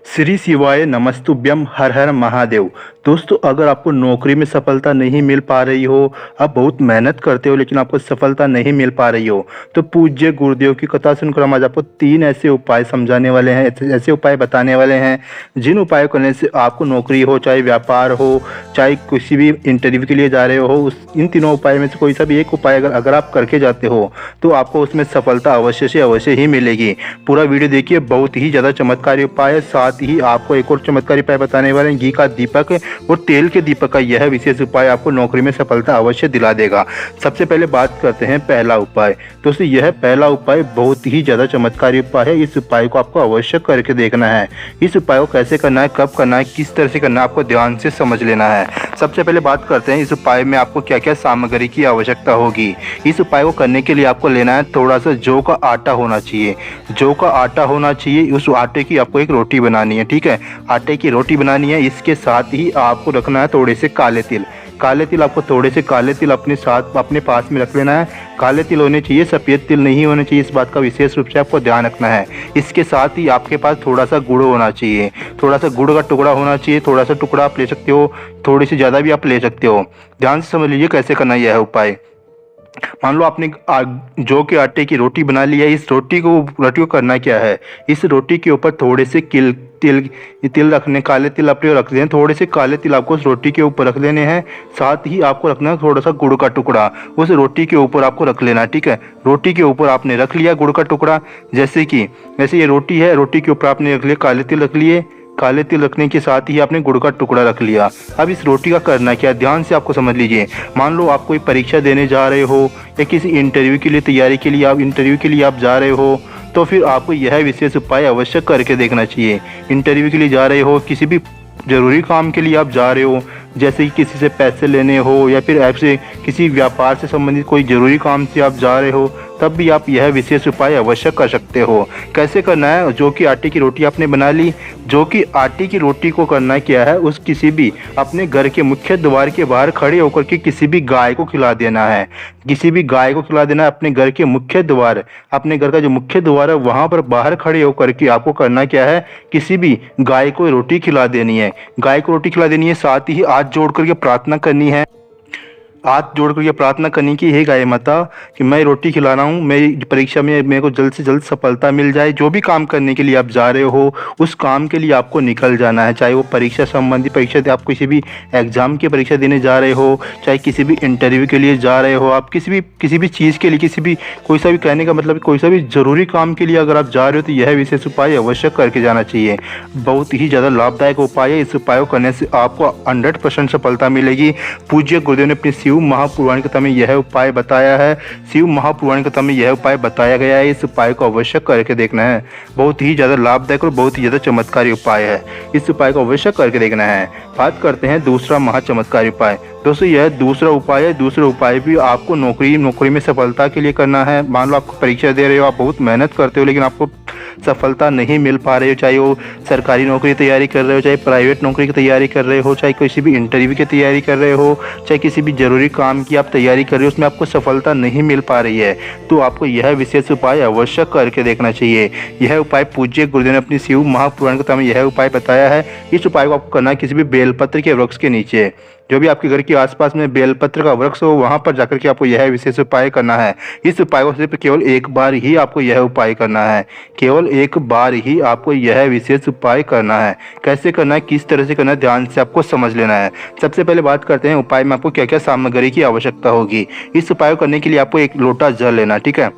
श्री शिवाय नमस्तुभ्यम हर हर महादेव। दोस्तों, अगर आपको नौकरी में सफलता नहीं मिल पा रही हो, आप बहुत मेहनत करते हो लेकिन आपको सफलता नहीं मिल पा रही हो, तो पूज्य गुरुदेव की कथा सुनकर हम आज आपको 3 ऐसे उपाय समझाने वाले हैं, ऐसे उपाय बताने वाले हैं जिन उपायों करने से आपको नौकरी हो, चाहे व्यापार हो, चाहे किसी भी इंटरव्यू के लिए जा रहे हो, इन तीनों उपाय में से कोई सा भी एक उपाय अगर आप करके जाते हो तो आपको उसमें सफलता अवश्य से अवश्य ही मिलेगी। पूरा वीडियो देखिए, बहुत ही ज़्यादा चमत्कारी उपाय है। साथ ही आपको एक और चमत्कारी उपाय बताने वाले हैं। घी का दीपक और तेल के दीपक का यह विशेष उपाय आपको नौकरी में सफलता अवश्य दिला देगा। सबसे पहले बात करते हैं पहला उपाय। दोस्तों, यह पहला उपाय बहुत ही ज़्यादा चमत्कारी उपाय है। इस उपाय को आपको अवश्य करके देखना है। इस उपाय को कैसे करना है, कब करना है, किस तरह से करना है, आपको ध्यान से समझ लेना है। सबसे पहले बात करते हैं इस उपाय में आपको क्या क्या सामग्री की आवश्यकता होगी। इस उपाय को करने के लिए आपको लेना है थोड़ा सा जौ का आटा होना चाहिए। जौ का आटा होना चाहिए। उस आटे की आपको एक रोटी बनानी है, ठीक है। आटे की रोटी बनानी है। इसके साथ ही आपको रखना है थोड़े से काले तिल। काले तिल आपको थोड़े से काले तिल अपने साथ अपने पास में रख लेना है। काले तिल होने चाहिए, सफ़ेद तिल नहीं होने चाहिए। इस बात का विशेष रूप से आपको ध्यान रखना है। इसके साथ ही आपके पास थोड़ा सा गुड़ होना चाहिए। थोड़ा सा गुड़ का टुकड़ा होना चाहिए। थोड़ा सा टुकड़ा आप ले सकते हो, थोड़ी सी ज़्यादा भी आप ले सकते हो। ध्यान से समझ लीजिए कैसे करना है यह उपाय। मान लो आपने जौ के आटे की रोटी बना ली है। इस रोटी को करना क्या है, इस रोटी के ऊपर थोड़े से तिल रखने, काले तिल अपने रख दें। थोड़े से काले तिल आपको उस रोटी के ऊपर रख लेने हैं। साथ ही आपको रखना है थोड़ा सा गुड़ का टुकड़ा, उस रोटी के ऊपर आपको रख लेना है, ठीक है। रोटी के ऊपर आपने रख लिया गुड़ का टुकड़ा। जैसे ये रोटी है, रोटी के ऊपर आपने रख लिया काले तिल रख लिए। काले तिल रखने के साथ ही आपने गुड़ का टुकड़ा रख लिया। अब इस रोटी का करना क्या, ध्यान से आपको समझ लीजिए। मान लो आप कोई परीक्षा देने जा रहे हो या किसी इंटरव्यू के लिए तैयारी के लिए आप जा रहे हो, तो फिर आपको यह विशेष उपाय अवश्य करके देखना चाहिए। इंटरव्यू के लिए जा रहे हो, किसी भी ज़रूरी काम के लिए आप जा रहे हो, जैसे कि किसी से पैसे लेने हो या फिर आपसे किसी व्यापार से संबंधित कोई ज़रूरी काम से आप जा रहे हो, तब भी आप यह विशेष उपाय अवश्य कर सकते हो। कैसे करना है, जो कि आटे की रोटी आपने बना ली। जो कि आटे की रोटी को करना क्या है, उस किसी भी अपने घर के मुख्य द्वार के बाहर खड़े होकर के किसी भी गाय को खिला देना है। किसी भी गाय को खिला देना है। अपने घर के मुख्य द्वार, अपने घर का जो मुख्य द्वार है वहाँ पर बाहर खड़े होकर के आपको करना क्या है, किसी भी गाय को रोटी खिला देनी है। गाय को रोटी खिला देनी है। साथ ही हाथ जोड़ करके प्रार्थना करनी है। हाथ जोड़ कर ये प्रार्थना करनी कि हे गाय माता, कि मैं रोटी खिला रहा हूँ, मेरी परीक्षा में मेरे को जल्द से जल्द सफलता मिल जाए। जो भी काम करने के लिए आप जा रहे हो, उस काम के लिए आपको निकल जाना है। चाहे वो परीक्षा संबंधी परीक्षा, आप किसी भी एग्जाम की परीक्षा देने जा रहे हो, चाहे किसी भी इंटरव्यू के लिए जा रहे हो, आप किसी भी चीज़ के लिए, कोई सा भी कहने का मतलब कोई सा भी ज़रूरी काम के लिए अगर आप जा रहे हो, तो यह विशेष उपाय अवश्य करके जाना चाहिए। बहुत ही ज़्यादा लाभदायक उपाय है। इस उपाय को करने से आपको 100% सफलता मिलेगी। पूज्य गुरुदेव ने अपनी शिव महापुराण कथा में यह उपाय बताया है। शिव महापुराण कथा में यह उपाय बताया गया है। इस उपाय को अवश्य करके देखना है। बहुत ही ज़्यादा लाभदायक और बहुत ही ज़्यादा चमत्कारी उपाय है। इस उपाय को अवश्य करके देखना है। बात करते हैं दूसरा महाचमत्कारी उपाय। दोस्तों, यह दूसरा उपाय है। दूसरा उपाय भी आपको नौकरी में सफलता के लिए करना है। मान लो आपको परीक्षा दे रहे हो, आप बहुत मेहनत करते हो लेकिन आपको सफलता नहीं मिल पा रही हो। चाहे वो सरकारी नौकरी की तैयारी कर रहे हो, चाहे प्राइवेट नौकरी की तैयारी कर रहे हो, चाहे किसी भी इंटरव्यू की तैयारी कर रहे हो, चाहे किसी भी ज़रूरी काम की आप तैयारी कर रहे हो, उसमें आपको सफलता नहीं मिल पा रही है, तो आपको यह विशेष उपाय अवश्य करके देखना चाहिए। यह उपाय पूज्य गुरुदेव ने अपनी शिव महापुराण कथा में यह उपाय बताया है। इस उपाय को आपको करना है किसी भी बेलपत्र के वृक्ष के नीचे। जो भी आपके घर के आसपास में बेलपत्र का वृक्ष हो, वहाँ पर जाकर के आपको यह विशेष उपाय करना है। इस उपाय को सिर्फ केवल एक बार ही आपको यह उपाय करना है। केवल एक बार ही आपको यह विशेष उपाय करना है। कैसे करना है, किस तरह से करना है, ध्यान से आपको समझ लेना है। सबसे पहले बात करते हैं उपाय में आपको क्या क्या सामग्री की आवश्यकता होगी। इस उपाय को करने के लिए आपको 1 लोटा जल लेना, ठीक है।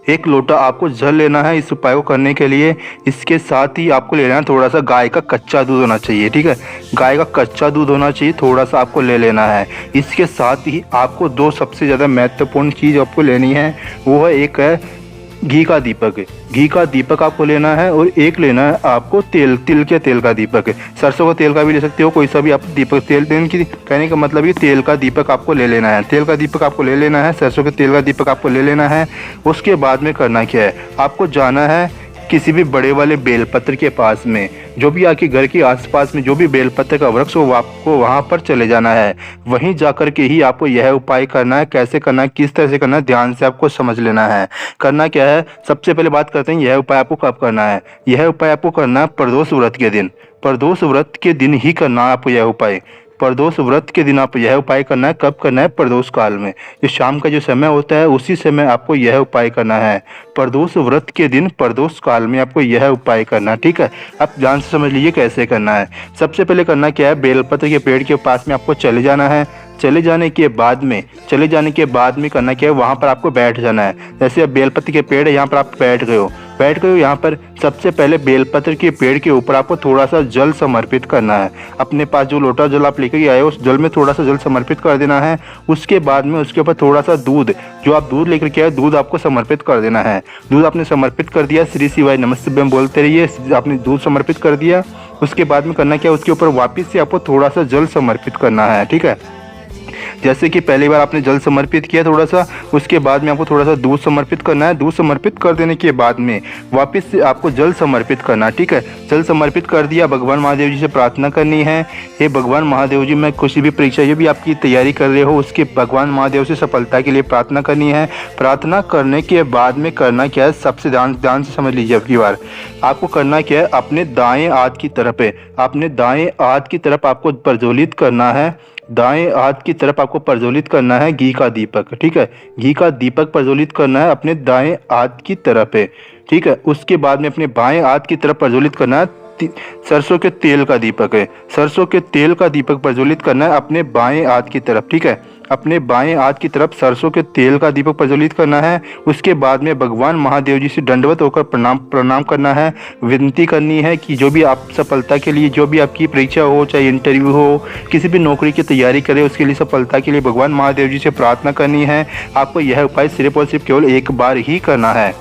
1 लोटा आपको जल लेना है इस उपाय को करने के लिए। इसके साथ ही आपको लेना है थोड़ा सा गाय का कच्चा दूध होना चाहिए, ठीक है। गाय का कच्चा दूध होना चाहिए, थोड़ा सा आपको ले लेना है। इसके साथ ही आपको 2 सबसे ज़्यादा महत्वपूर्ण चीज़ आपको लेनी है। वो है, एक है घी का दीपक। घी का दीपक आपको लेना है और एक लेना है आपको तिल के तेल का दीपक। सरसों का तेल का भी ले सकते हो, कोई सा भी आप दीपक। तेल की कहने का मतलब ये तेल का दीपक आपको ले लेना है। तेल का दीपक आपको ले लेना है, सरसों के तेल का दीपक आपको ले लेना है। उसके बाद में करना क्या है, आपको जाना है किसी भी बड़े वाले बेलपत्र के पास में, जो भी आपके घर के आसपास में जो भी बेलपत्र का वृक्ष हो आपको वहां पर चले जाना है। वहीं जाकर के ही आपको यह उपाय करना है। कैसे करना है, किस तरह से करना है, ध्यान से आपको समझ लेना है। करना क्या है, सबसे पहले बात करते हैं यह उपाय आपको कब करना है। यह उपाय आपको करना है प्रदोष व्रत के दिन। प्रदोष व्रत के दिन ही करना है आपको यह उपाय। प्रदोष व्रत के दिन आप यह उपाय करना है। कब करना है, प्रदोष काल में, जो शाम का जो समय होता है उसी समय आपको यह उपाय करना है। प्रदोष व्रत के दिन प्रदोष काल में आपको यह उपाय करना है। ठीक है, आप ध्यान से समझ लीजिए कैसे करना है। सबसे पहले करना क्या है, बेलपत्र के पेड़ के पास में आपको चले जाना है। चले जाने के बाद में करना क्या है, वहाँ पर आपको बैठ जाना है। जैसे अब बेलपत्र के पेड़ है, यहाँ पर आप बैठ गए हो। यहाँ पर सबसे पहले बेलपत्र के पेड़ के ऊपर आपको थोड़ा सा जल समर्पित करना है। अपने पास जो लोटा जल आप लेकर आए हो उस जल में थोड़ा सा जल समर्पित कर देना है। उसके बाद में उसके ऊपर थोड़ा सा दूध, जो आप दूध लेकर के आए दूध आपको समर्पित कर देना है। दूध आपने समर्पित कर दिया, श्री शिवाय नमस्तुभ्यम बोलते रहिए। आपने दूध समर्पित कर दिया। उसके बाद में करना क्या, उसके ऊपर वापस से आपको थोड़ा सा जल समर्पित करना है। ठीक है, जैसे कि पहली बार आपने जल समर्पित किया थोड़ा सा, उसके बाद में आपको थोड़ा सा दूध समर्पित करना है। दूध समर्पित कर देने के बाद में वापस से आपको जल समर्पित करना है। ठीक है, जल समर्पित कर दिया। भगवान महादेव जी से प्रार्थना करनी है, हे भगवान महादेव जी, मैं किसी भी परीक्षा जो भी आपकी तैयारी कर रहे हो उसके भगवान महादेव से सफलता के लिए प्रार्थना करनी है। प्रार्थना करने के बाद में करना क्या है, सबसे ध्यान से समझ लीजिए। अब की बार आपको करना क्या है, अपने दाएं हाथ की तरफ है, अपने दाएं हाथ की तरफ आपको प्रज्वलित करना है। दाएं हाथ की तरफ आपको प्रज्वलित करना है घी का दीपक। ठीक है, घी का दीपक प्रज्वलित करना है अपने दाएं हाथ की तरफ है। ठीक है, उसके बाद में अपने बाएं हाथ की तरफ प्रज्वलित करना है सरसों के तेल का दीपक है। सरसों के तेल का दीपक प्रज्वलित करना है अपने बाएं हाथ की तरफ। ठीक है, अपने बाएं हाथ की तरफ सरसों के तेल का दीपक प्रज्वलित करना है। उसके बाद में भगवान महादेव जी से दंडवत होकर प्रणाम करना है। विनती करनी है कि जो भी आप सफलता के लिए, जो भी आपकी परीक्षा हो, चाहे इंटरव्यू हो, किसी भी नौकरी की तैयारी करें, उसके लिए सफलता के लिए भगवान महादेव जी से प्रार्थना करनी है। आपको यह उपाय सिर्फ और सिर्फ केवल एक बार ही करना है।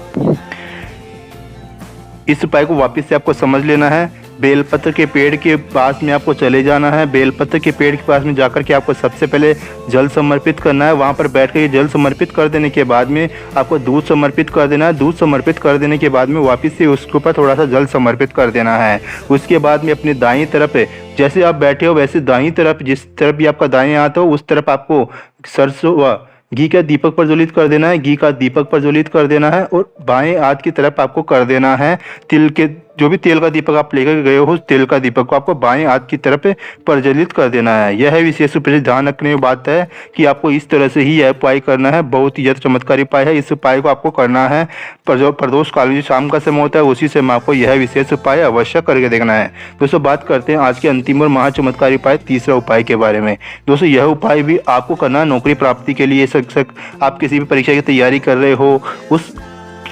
इस उपाय को वापस से आपको समझ लेना है। बेलपत्र के पेड़ के पास में आपको चले जाना है। बेलपत्र के पेड़ के पास में जाकर के आपको सबसे पहले जल समर्पित करना है। वहाँ पर बैठ कर जल समर्पित कर देने के बाद में आपको दूध समर्पित कर देना है। दूध समर्पित कर देने के बाद में वापस से उसके ऊपर थोड़ा सा जल समर्पित कर देना है। उसके बाद में अपनी दाईं तरफ है, जैसे आप बैठे हो वैसे दाईं तरफ, जिस तरफ भी आपका दाएं हाथ हो उस तरफ आपको सरसों व घी का दीपक प्रज्वलित कर देना है। घी का दीपक प्रज्वलित कर देना है और बाएं हाथ की तरफ आपको कर देना है तिल के, जो भी तेल का दीपक आप लेकर गए हो उस तेल का दीपक को आपको बाएं हाथ की तरफ प्रज्वलित कर देना है। यह विशेष रूप से ध्यान रखने की बात है कि आपको इस तरह से ही यह उपाय करना है। बहुत ही ज्यादा चमत्कारी उपाय है। इस उपाय को आपको करना है प्रदोष काल में, शाम का समय होता है उसी समय आपको यह विशेष उपाय अवश्य करके देखना है। दोस्तों, बात करते हैं आज के अंतिम और महाचमत्कारी उपाय, तीसरा उपाय के बारे में। दोस्तों, यह उपाय भी आपको करना है नौकरी प्राप्ति के लिए। आप किसी भी परीक्षा की तैयारी कर रहे हो, उस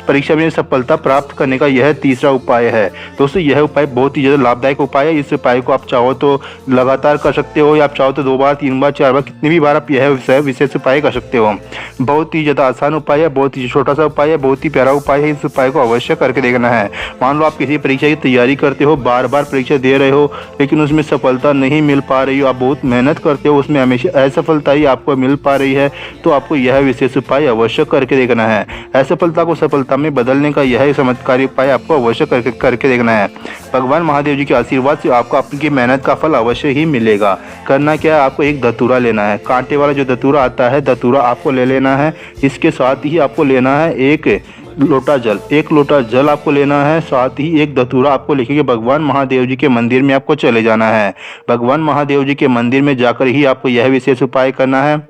परीक्षा में सफलता प्राप्त करने का यह तीसरा उपाय है। दोस्तों, यह उपाय बहुत ही ज़्यादा लाभदायक उपाय है। इस उपाय को आप चाहो तो लगातार कर सकते हो, या आप चाहो तो 2 बार, 3 बार, 4 बार, कितनी भी बार आप यह विशेष उपाय कर सकते हो। बहुत ही ज़्यादा आसान उपाय है, बहुत ही छोटा सा उपाय है, बहुत ही प्यारा उपाय है। इस उपाय को अवश्य करके देखना है। मान लो आप किसी परीक्षा की तैयारी करते हो, बार बार परीक्षा दे रहे हो लेकिन उसमें सफलता नहीं मिल पा रही हो, आप बहुत मेहनत करते हो, उसमें हमेशा असफलता ही आपको मिल पा रही है, तो आपको यह विशेष उपाय अवश्य करके देखना है। असफलता को सफलता में बदलने का यह चमत्कारी उपाय आपको अवश्य करके देखना है। भगवान महादेव जी के आशीर्वाद से आपको आपकी मेहनत का फल अवश्य ही मिलेगा। करना क्या है, आपको एक धतूरा लेना है। कांटे वाला जो धतूरा आता है, धतूरा आपको ले लेना है। इसके साथ ही आपको लेना है 1 लोटा जल। 1 लोटा जल आपको लेना है, साथ ही एक धतूरा आपको लेके के भगवान महादेव जी के मंदिर में आपको चले जाना है। भगवान महादेव जी के मंदिर में जाकर ही आपको यह विशेष उपाय करना है।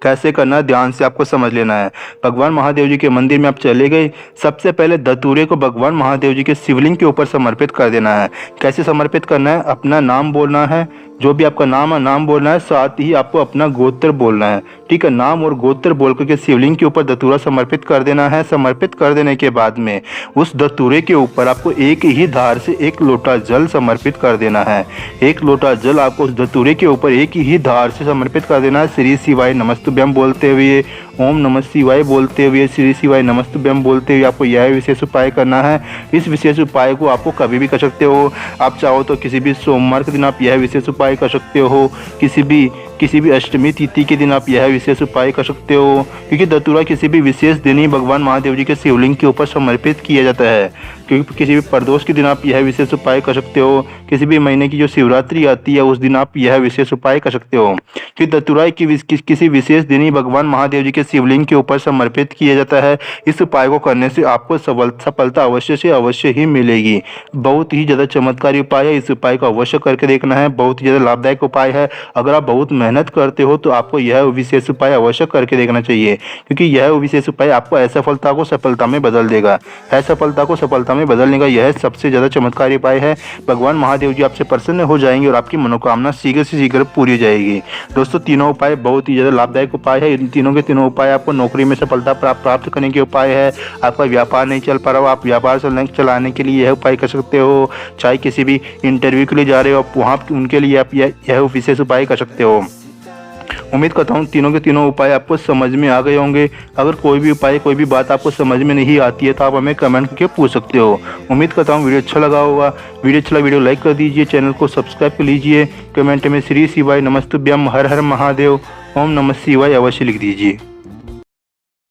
कैसे करना है, ध्यान से आपको समझ लेना है। भगवान महादेव जी के मंदिर में आप चले गए, सबसे पहले धतूरे को भगवान महादेव जी के शिवलिंग के ऊपर समर्पित कर देना है। कैसे समर्पित करना है, अपना नाम बोलना है, जो भी आपका नाम है नाम बोलना है, साथ ही आपको अपना गोत्र बोलना है। ठीक है, नाम और गोत्र बोल करके शिवलिंग के ऊपर धतूरा समर्पित कर देना है। समर्पित कर देने के बाद में उस धतूरे के ऊपर आपको एक ही धार से 1 लोटा जल समर्पित कर देना है। 1 लोटा जल आपको उस धतूरे के ऊपर एक ही धार से समर्पित कर देना है, श्री शिवाय नमस्तुभ्यम बोलते हुए। ओम नमः शिवाय बोलते हुए, श्री शिवाय नमस्तुभ्यम बोलते हुए आपको यह विशेष उपाय करना है। इस विशेष उपाय को आपको कभी भी कर सकते हो। आप चाहो तो किसी भी सोमवार के दिन आप यह विशेष उपाय कर सकते हो। किसी भी अष्टमी तिथि के दिन आप यह विशेष उपाय कर सकते हो, क्योंकि धतूरा किसी भी विशेष दिन ही भगवान महादेव जी के शिवलिंग के ऊपर समर्पित किया जाता है। क्योंकि किसी भी प्रदोष के दिन आप यह विशेष उपाय कर सकते हो। किसी भी महीने की जो शिवरात्रि आती है उस दिन आप यह विशेष उपाय कर सकते हो। कि धतूरा किसी विशेष दिन ही भगवान महादेव जी के शिवलिंग के ऊपर समर्पित किया जाता है। इस उपाय को करने से आपको सफलता अवश्य से अवश्य ही मिलेगी। बहुत ही ज़्यादा चमत्कारी उपाय है। इस उपाय को अवश्य करके देखना है। बहुत ही ज़्यादा लाभदायक उपाय है। अगर आप बहुत मेहनत करते हो तो आपको यह विशेष उपाय अवश्य करके देखना चाहिए, क्योंकि यह विशेष उपाय आपको असफलता को सफलता में बदल देगा। असफलता को सफलता में बदलने का यह सबसे ज़्यादा चमत्कारी उपाय है। भगवान महादेव जी आपसे प्रसन्न हो जाएंगे और आपकी मनोकामना शीघ्र से शीघ्र पूरी हो जाएगी। दोस्तों, तीनों उपाय बहुत ही ज़्यादा लाभदायक उपाय है। इन तीनों के तीनों उपाय आपको नौकरी में सफलता प्राप्त करने के उपाय है। आपका व्यापार नहीं चल पा रहा हो, आप व्यापार चलाने के लिए यह उपाय कर सकते हो। चाहे किसी भी इंटरव्यू के लिए जा रहे हो, आप वहाँ उनके लिए आप यह विशेष उपाय कर सकते हो। उम्मीद करता हूँ तीनों के तीनों उपाय आपको समझ में आ गए होंगे। अगर कोई भी उपाय, कोई भी बात आपको समझ में नहीं आती है तो आप हमें कमेंट करके पूछ सकते हो। उम्मीद करता हूँ वीडियो अच्छा लगा होगा। वीडियो लाइक कर दीजिए, चैनल को सब्सक्राइब कर लीजिए। कमेंट में श्री शिवाय नमस्तुभ्यम, हर हर महादेव, ओम नमः शिवाय अवश्य लिख दीजिए।